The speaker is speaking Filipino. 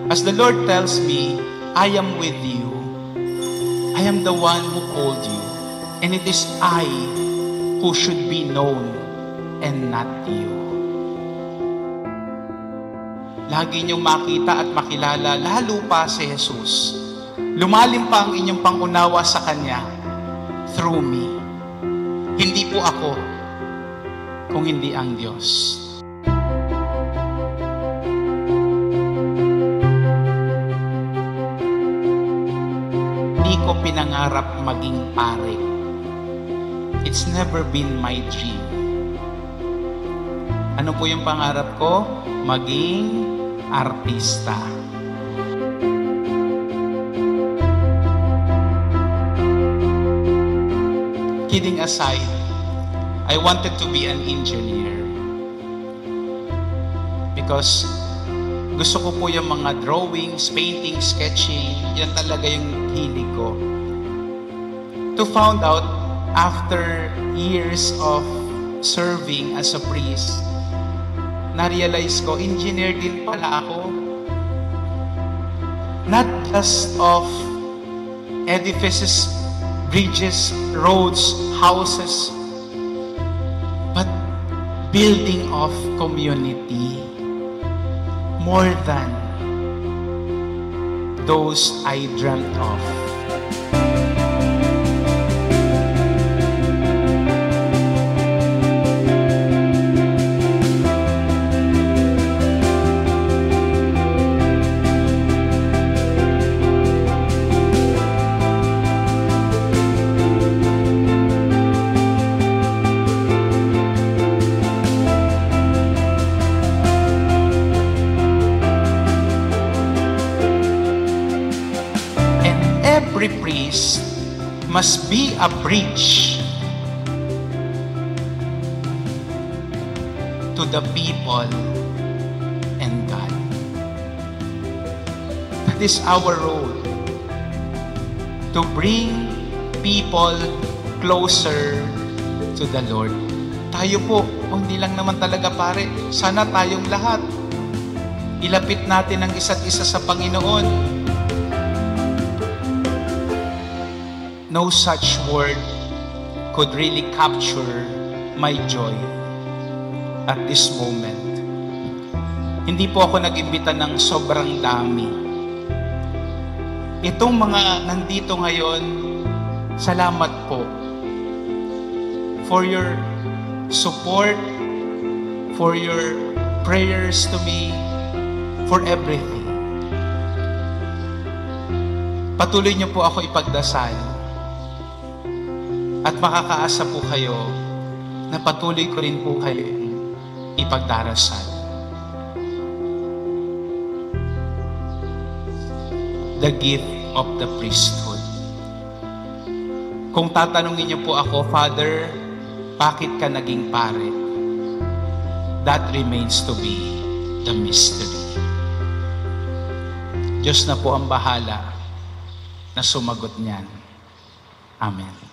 As the Lord tells me, I am with you. I am the one who called you. And it is I who should be known and not you. Lagi niyong makita at makilala, lalo pa si Jesus. Lumalim pa ang inyong pangunawa sa Kanya through me. Hindi po ako, kung hindi ang Diyos. Hindi ko pinangarap maging pare. It's never been my dream. Ano po yung pangarap ko? Maging artista. Kidding aside, I wanted to be an engineer. Because gusto ko po yung mga drawings, painting, sketching, yan talaga yung hilig ko. To found out, after years of serving as a priest, na-realize ko, engineer din pala ako. Not just of edifices, bridges, roads, houses, but building of community. More than those I dreamt of. Every priest must be a bridge to the people and God. That is our role, to bring people closer to the Lord. Tayo po, hindi lang naman talaga pare, sana tayong lahat. Ilapit natin ang isa't isa sa Panginoon. No such word could really capture my joy at this moment. Hindi po ako nag-imbita ng sobrang dami. Itong mga nandito ngayon, salamat po for your support, for your prayers to me, for everything. Patuloy niyo po ako ipagdasal. At makakaasa po kayo na patuloy ko rin po kayo ipagdarasal. The gift of the priesthood. Kung tatanungin niyo po ako, Father, bakit ka naging pare? That remains to be the mystery. Diyos na po ang bahala na sumagot niyan. Amen.